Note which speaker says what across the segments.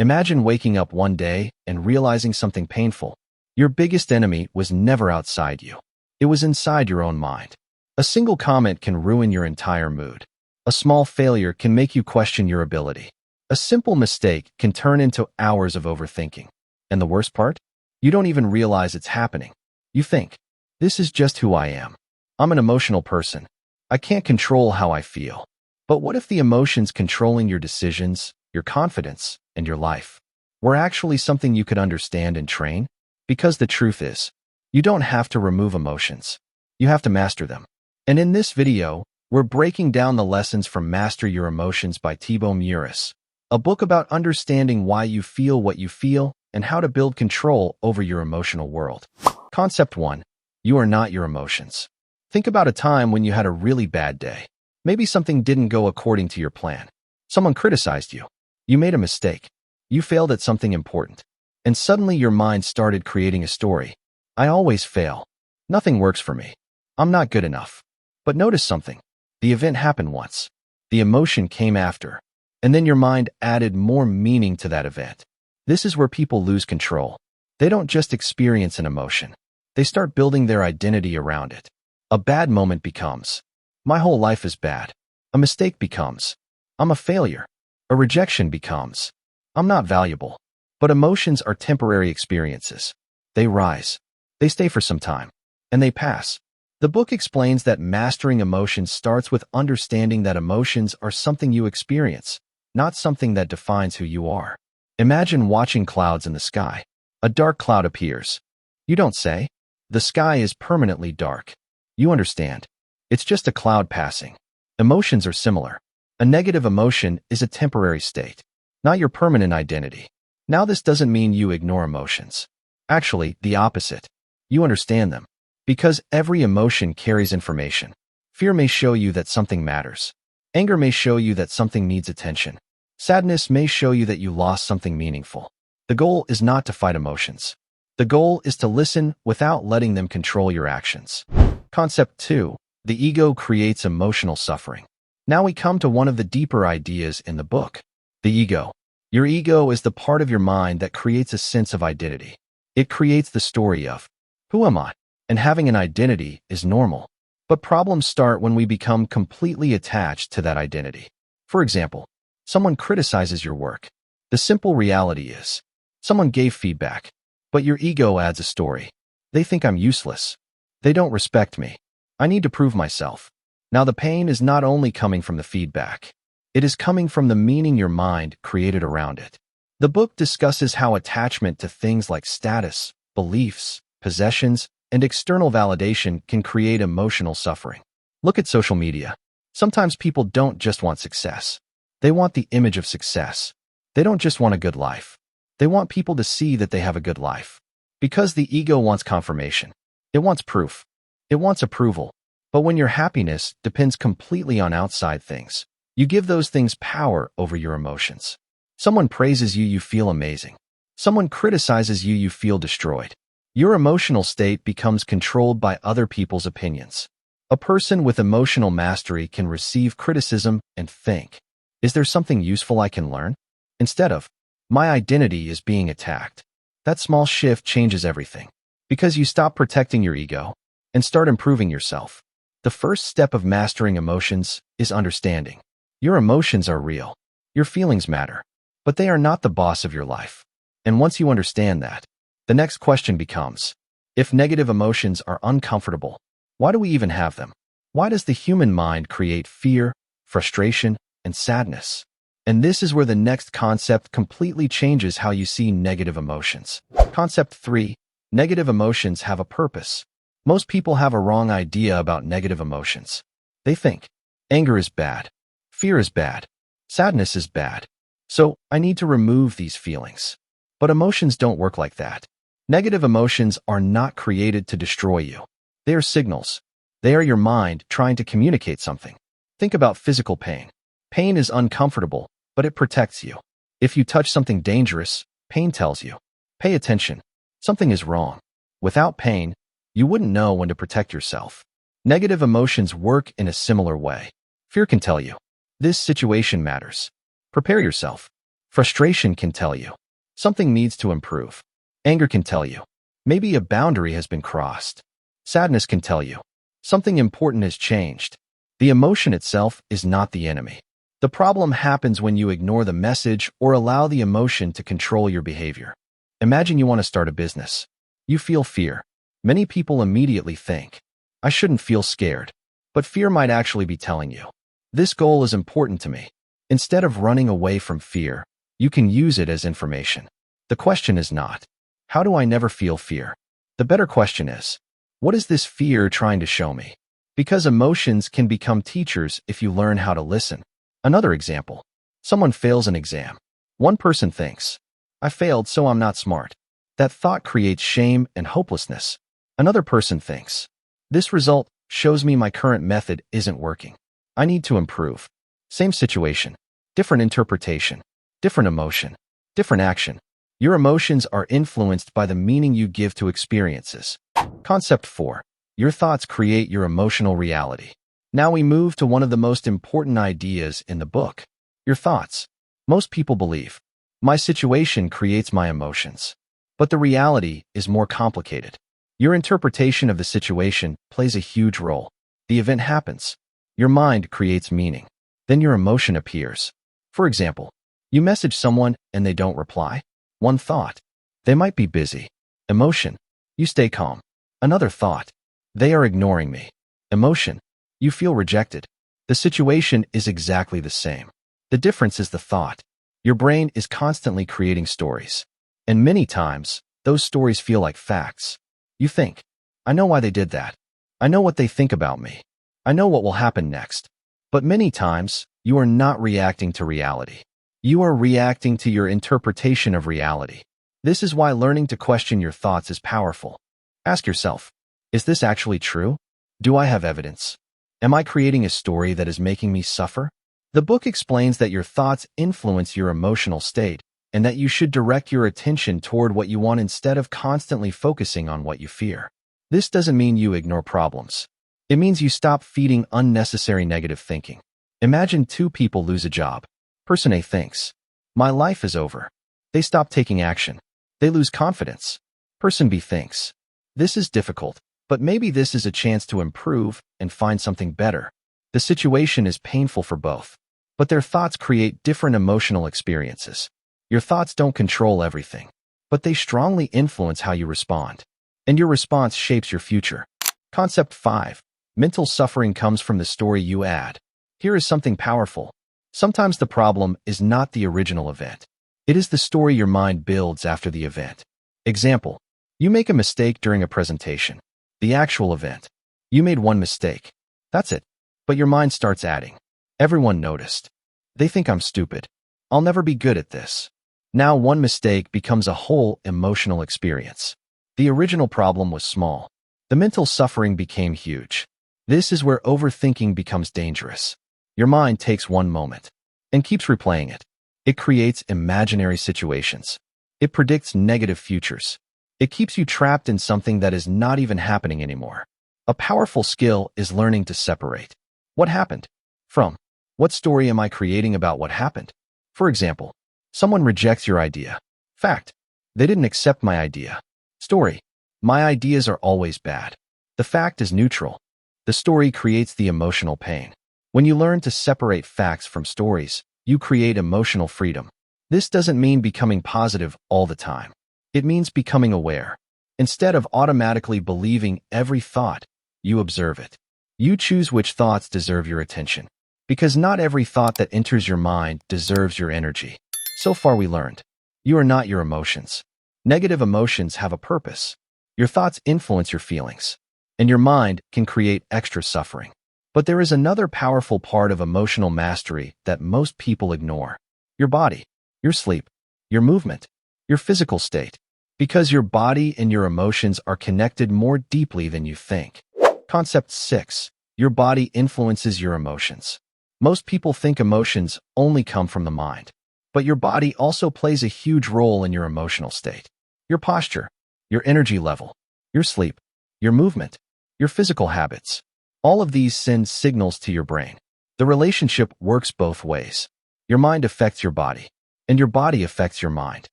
Speaker 1: Imagine waking up one day and realizing something painful. Your biggest enemy was never outside you. It was inside your own mind. A single comment can ruin your entire mood. A small failure can make you question your ability. A simple mistake can turn into hours of overthinking. And the worst part? You don't even realize it's happening. You think, this is just who I am. I'm an emotional person. I can't control how I feel. But what if the emotions controlling your decisions, your confidence, and your life were actually something you could understand and train? Because the truth is, you don't have to remove emotions. You have to master them. And in this video, we're breaking down the lessons from Master Your Emotions by Thibaut Meurisse, a book about understanding why you feel what you feel and how to build control over your emotional world. Concept 1. You are not your emotions. Think about a time when you had a really bad day. Maybe something didn't go according to your plan. Someone criticized you. You made a mistake. You failed at something important. And suddenly your mind started creating a story. I always fail. Nothing works for me. I'm not good enough. But notice something. The event happened once. The emotion came after. And then your mind added more meaning to that event. This is where people lose control. They don't just experience an emotion. They start building their identity around it. A bad moment becomes, my whole life is bad. A mistake becomes, I'm a failure. A rejection becomes, I'm not valuable. But emotions are temporary experiences. They rise. They stay for some time. And they pass. The book explains that mastering emotions starts with understanding that emotions are something you experience, not something that defines who you are. Imagine watching clouds in the sky. A dark cloud appears. You don't say, the sky is permanently dark. You understand. It's just a cloud passing. Emotions are similar. A negative emotion is a temporary state, not your permanent identity. Now, this doesn't mean you ignore emotions. Actually, the opposite. You understand them. Because every emotion carries information. Fear may show you that something matters. Anger may show you that something needs attention. Sadness may show you that you lost something meaningful. The goal is not to fight emotions. The goal is to listen without letting them control your actions. Concept 2. The ego creates emotional suffering. Now we come to one of the deeper ideas in the book. The ego. Your ego is the part of your mind that creates a sense of identity. It creates the story of, who am I? And having an identity is normal. But problems start when we become completely attached to that identity. For example, someone criticizes your work. The simple reality is, someone gave feedback, but your ego adds a story. They think I'm useless. They don't respect me. I need to prove myself. Now, the pain is not only coming from the feedback. It is coming from the meaning your mind created around it. The book discusses how attachment to things like status, beliefs, possessions, and external validation can create emotional suffering. Look at social media. Sometimes people don't just want success. They want the image of success. They don't just want a good life. They want people to see that they have a good life. Because the ego wants confirmation. It wants proof. It wants approval. But when your happiness depends completely on outside things, you give those things power over your emotions. Someone praises you, you feel amazing. Someone criticizes you, you feel destroyed. Your emotional state becomes controlled by other people's opinions. A person with emotional mastery can receive criticism and think, is there something useful I can learn? Instead of, my identity is being attacked. That small shift changes everything. Because you stop protecting your ego and start improving yourself. The first step of mastering emotions is understanding. Your emotions are real. Your feelings matter. But they are not the boss of your life. And once you understand that, the next question becomes, if negative emotions are uncomfortable, why do we even have them? Why does the human mind create fear, frustration, and sadness? And this is where the next concept completely changes how you see negative emotions. Concept 3. Negative emotions have a purpose. Most people have a wrong idea about negative emotions. They think, anger is bad, fear is bad, sadness is bad. So, I need to remove these feelings. But emotions don't work like that. Negative emotions are not created to destroy you. They are signals. They are your mind trying to communicate something. Think about physical pain. Pain is uncomfortable, but it protects you. If you touch something dangerous, pain tells you, pay attention. Something is wrong. Without pain, you wouldn't know when to protect yourself. Negative emotions work in a similar way. Fear can tell you, this situation matters. Prepare yourself. Frustration can tell you something needs to improve. Anger can tell you maybe a boundary has been crossed. Sadness can tell you something important has changed. The emotion itself is not the enemy. The problem happens when you ignore the message or allow the emotion to control your behavior. Imagine you want to start a business. You feel fear. Many people immediately think, I shouldn't feel scared. But fear might actually be telling you, this goal is important to me. Instead of running away from fear, you can use it as information. The question is not, how do I never feel fear? The better question is, what is this fear trying to show me? Because emotions can become teachers if you learn how to listen. Another example, someone fails an exam. One person thinks, I failed, so I'm not smart. That thought creates shame and hopelessness. Another person thinks, this result shows me my current method isn't working. I need to improve. Same situation, different interpretation, different emotion, different action. Your emotions are influenced by the meaning you give to experiences. Concept 4. Your thoughts create your emotional reality. Now we move to one of the most important ideas in the book. Your thoughts. Most people believe, my situation creates my emotions. But the reality is more complicated. Your interpretation of the situation plays a huge role. The event happens. Your mind creates meaning. Then your emotion appears. For example, you message someone and they don't reply. One thought, they might be busy. Emotion, you stay calm. Another thought, they are ignoring me. Emotion, you feel rejected. The situation is exactly the same. The difference is the thought. Your brain is constantly creating stories. And many times, those stories feel like facts. You think, I know why they did that. I know what they think about me. I know what will happen next. But many times, you are not reacting to reality. You are reacting to your interpretation of reality. This is why learning to question your thoughts is powerful. Ask yourself, is this actually true? Do I have evidence? Am I creating a story that is making me suffer? The book explains that your thoughts influence your emotional state and that you should direct your attention toward what you want instead of constantly focusing on what you fear. This doesn't mean you ignore problems. It means you stop feeding unnecessary negative thinking. Imagine two people lose a job. Person A thinks, my life is over. They stop taking action. They lose confidence. Person B thinks, this is difficult, but maybe this is a chance to improve and find something better. The situation is painful for both, but their thoughts create different emotional experiences. Your thoughts don't control everything, but they strongly influence how you respond. And your response shapes your future. Concept 5. Mental suffering comes from the story you add. Here is something powerful. Sometimes the problem is not the original event. It is the story your mind builds after the event. Example, you make a mistake during a presentation. The actual event. You made one mistake. That's it. But your mind starts adding. Everyone noticed. They think I'm stupid. I'll never be good at this. Now one mistake becomes a whole emotional experience. The original problem was small. The mental suffering became huge. This is where overthinking becomes dangerous. Your mind takes one moment and keeps replaying it. It creates imaginary situations. It predicts negative futures. It keeps you trapped in something that is not even happening anymore. A powerful skill is learning to separate what happened from what story am I creating about what happened. For example, someone rejects your idea. Fact, they didn't accept my idea. Story, my ideas are always bad. The fact is neutral. The story creates the emotional pain. When you learn to separate facts from stories, you create emotional freedom. This doesn't mean becoming positive all the time. It means becoming aware. Instead of automatically believing every thought, you observe it. You choose which thoughts deserve your attention. Because not every thought that enters your mind deserves your energy. So far we learned, you are not your emotions. Negative emotions have a purpose. Your thoughts influence your feelings, and your mind can create extra suffering. But there is another powerful part of emotional mastery that most people ignore. Your body, your sleep, your movement, your physical state. Because your body and your emotions are connected more deeply than you think. Concept 6. Your body influences your emotions. Most people think emotions only come from the mind. But your body also plays a huge role in your emotional state. Your posture, your energy level, your sleep, your movement, your physical habits. All of these send signals to your brain. The relationship works both ways. Your mind affects your body, and your body affects your mind.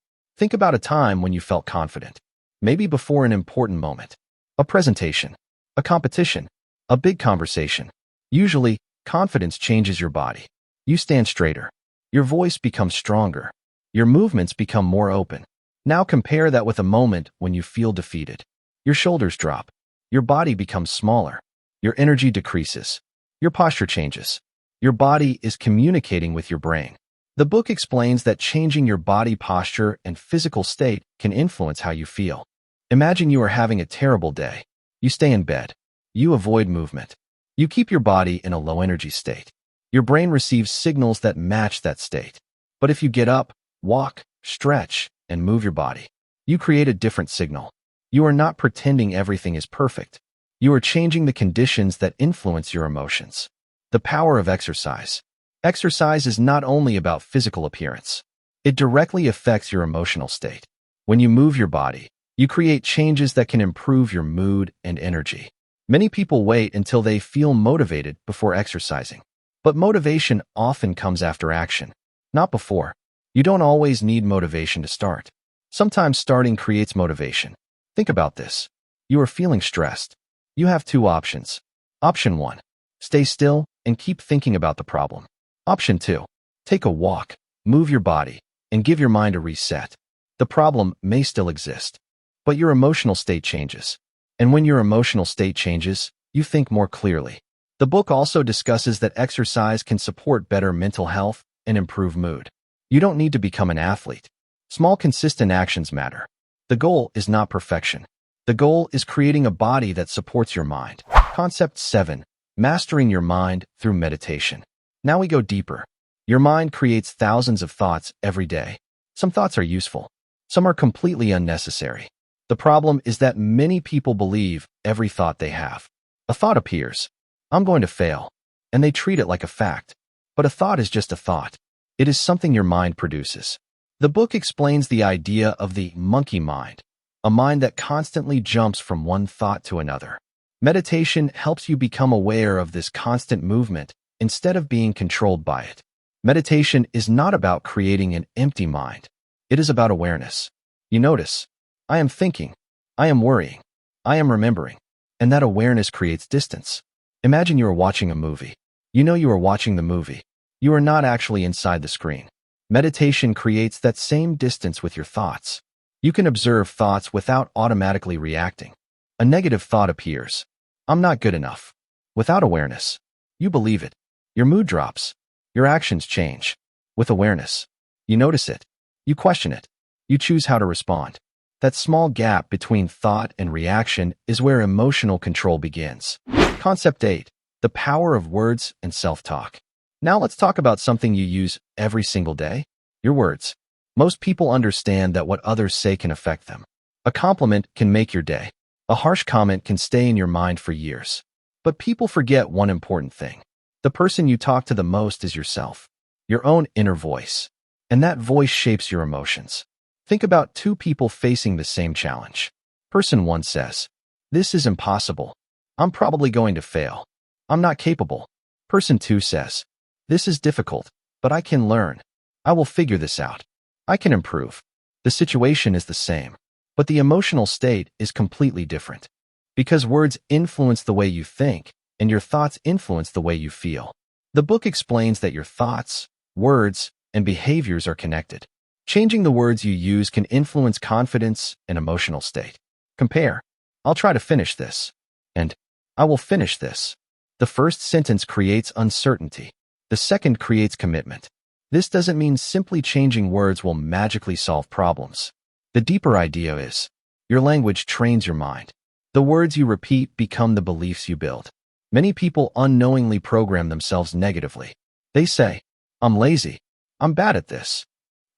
Speaker 1: Think about a time when you felt confident. Maybe before an important moment, a presentation, a competition, a big conversation. Usually, confidence changes your body. You stand straighter. Your voice becomes stronger. Your movements become more open. Now compare that with a moment when you feel defeated. Your shoulders drop. Your body becomes smaller. Your energy decreases. Your posture changes. Your body is communicating with your brain. The book explains that changing your body posture and physical state can influence how you feel. Imagine you are having a terrible day. You stay in bed. You avoid movement. You keep your body in a low-energy state. Your brain receives signals that match that state. But if you get up, walk, stretch, and move your body, you create a different signal. You are not pretending everything is perfect. You are changing the conditions that influence your emotions. The power of exercise. Exercise is not only about physical appearance. It directly affects your emotional state. When you move your body, you create changes that can improve your mood and energy. Many people wait until they feel motivated before exercising. But motivation often comes after action, not before. You don't always need motivation to start. Sometimes starting creates motivation. Think about this. You are feeling stressed. You have two options. Option 1. Stay still and keep thinking about the problem. Option 2. Take a walk, move your body, and give your mind a reset. The problem may still exist, but your emotional state changes. And when your emotional state changes, you think more clearly. The book also discusses that exercise can support better mental health and improve mood. You don't need to become an athlete. Small, consistent actions matter. The goal is not perfection. The goal is creating a body that supports your mind. Concept 7. Mastering your mind through meditation. Now we go deeper. Your mind creates thousands of thoughts every day. Some thoughts are useful. Some are completely unnecessary. The problem is that many people believe every thought they have. A thought appears. I'm going to fail. And they treat it like a fact. But a thought is just a thought. It is something your mind produces. The book explains the idea of the monkey mind, a mind that constantly jumps from one thought to another. Meditation helps you become aware of this constant movement instead of being controlled by it. Meditation is not about creating an empty mind. It is about awareness. You notice, I am thinking, I am worrying, I am remembering, and that awareness creates distance. Imagine you are watching a movie. You know you are watching the movie. You are not actually inside the screen. Meditation creates that same distance with your thoughts. You can observe thoughts without automatically reacting. A negative thought appears. I'm not good enough. Without awareness, you believe it. Your mood drops. Your actions change. With awareness, you notice it. You question it. You choose how to respond. That small gap between thought and reaction is where emotional control begins. Concept 8. The power of words and self-talk. Now let's talk about something you use every single day. Your words. Most people understand that what others say can affect them. A compliment can make your day. A harsh comment can stay in your mind for years. But people forget one important thing. The person you talk to the most is yourself. Your own inner voice. And that voice shapes your emotions. Think about two people facing the same challenge. Person 1 says, "This is impossible. I'm probably going to fail. I'm not capable." Person 2 says, "This is difficult, but I can learn. I will figure this out. I can improve." The situation is the same, but the emotional state is completely different. Because words influence the way you think, and your thoughts influence the way you feel. The book explains that your thoughts, words, and behaviors are connected. Changing the words you use can influence confidence and emotional state. Compare, "I'll try to finish this," and "I will finish this." The first sentence creates uncertainty. The second creates commitment. This doesn't mean simply changing words will magically solve problems. The deeper idea is, your language trains your mind. The words you repeat become the beliefs you build. Many people unknowingly program themselves negatively. They say, "I'm lazy. I'm bad at this.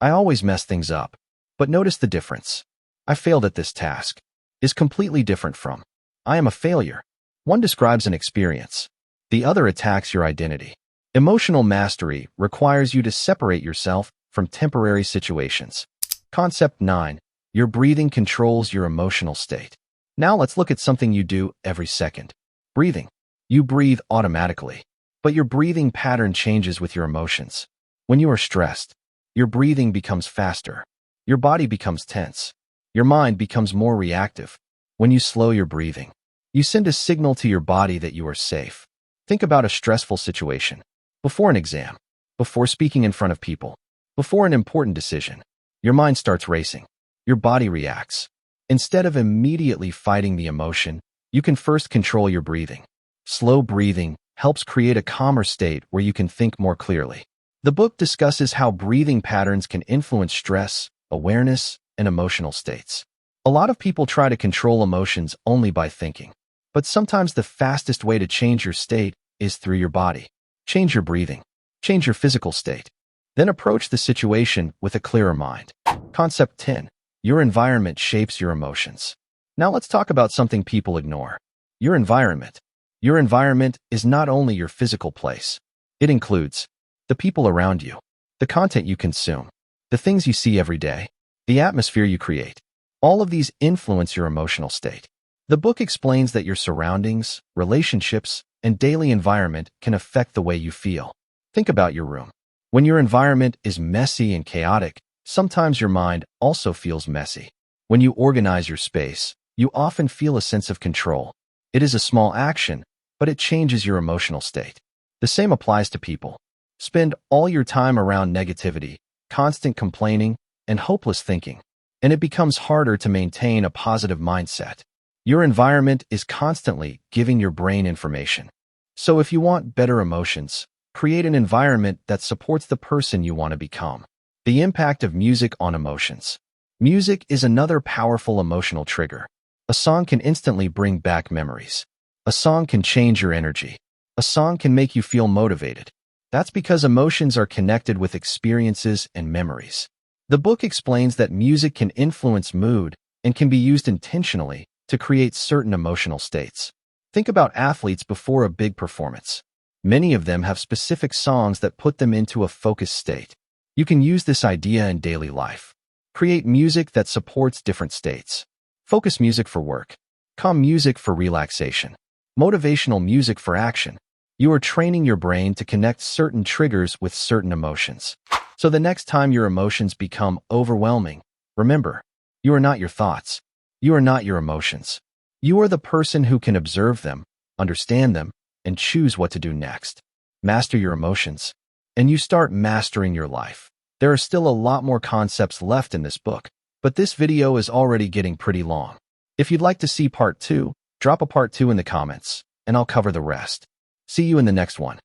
Speaker 1: I always mess things up." But notice the difference. "I failed at this task" is completely different from "I am a failure." One describes an experience. The other attacks your identity. Emotional mastery requires you to separate yourself from temporary situations. Concept 9. Your breathing controls your emotional state. Now let's look at something you do every second. Breathing. You breathe automatically, but your breathing pattern changes with your emotions. When you are stressed, Your breathing becomes faster. Your body becomes tense. Your mind becomes more reactive. When you slow your breathing, you send a signal to your body that you are safe. Think about a stressful situation. Before an exam, before speaking in front of people, before an important decision, your mind starts racing. Your body reacts. Instead of immediately fighting the emotion, you can first control your breathing. Slow breathing helps create a calmer state where you can think more clearly. The book discusses how breathing patterns can influence stress, awareness, and emotional states. A lot of people try to control emotions only by thinking, but sometimes the fastest way to change your state is through your body. Change your breathing. Change your physical state. Then approach the situation with a clearer mind. Concept 10. Your environment shapes your emotions. Now let's talk about something people ignore. Your environment. Your environment is not only your physical place. It includes the people around you, the content you consume, the things you see every day, the atmosphere you create. All of these influence your emotional state. The book explains that your surroundings, relationships, and daily environment can affect the way you feel. Think about your room. When your environment is messy and chaotic, sometimes your mind also feels messy. When you organize your space, you often feel a sense of control. It is a small action, but it changes your emotional state. The same applies to people. Spend all your time around negativity, constant complaining, and hopeless thinking, and it becomes harder to maintain a positive mindset. Your environment is constantly giving your brain information. So if you want better emotions, create an environment that supports the person you want to become. The impact of music on emotions. Music is another powerful emotional trigger. A song can instantly bring back memories. A song can change your energy. A song can make you feel motivated. That's because emotions are connected with experiences and memories. The book explains that music can influence mood and can be used intentionally to create certain emotional states. Think about athletes before a big performance. Many of them have specific songs that put them into a focused state. You can use this idea in daily life. Create music that supports different states. Focus music for work. Calm music for relaxation. Motivational music for action. You are training your brain to connect certain triggers with certain emotions. So the next time your emotions become overwhelming, remember, you are not your thoughts. You are not your emotions. You are the person who can observe them, understand them, and choose what to do next. Master your emotions, and you start mastering your life. There are still a lot more concepts left in this book, but this video is already getting pretty long. If you'd like to see part 2, drop a part 2 in the comments, and I'll cover the rest. See you in the next one.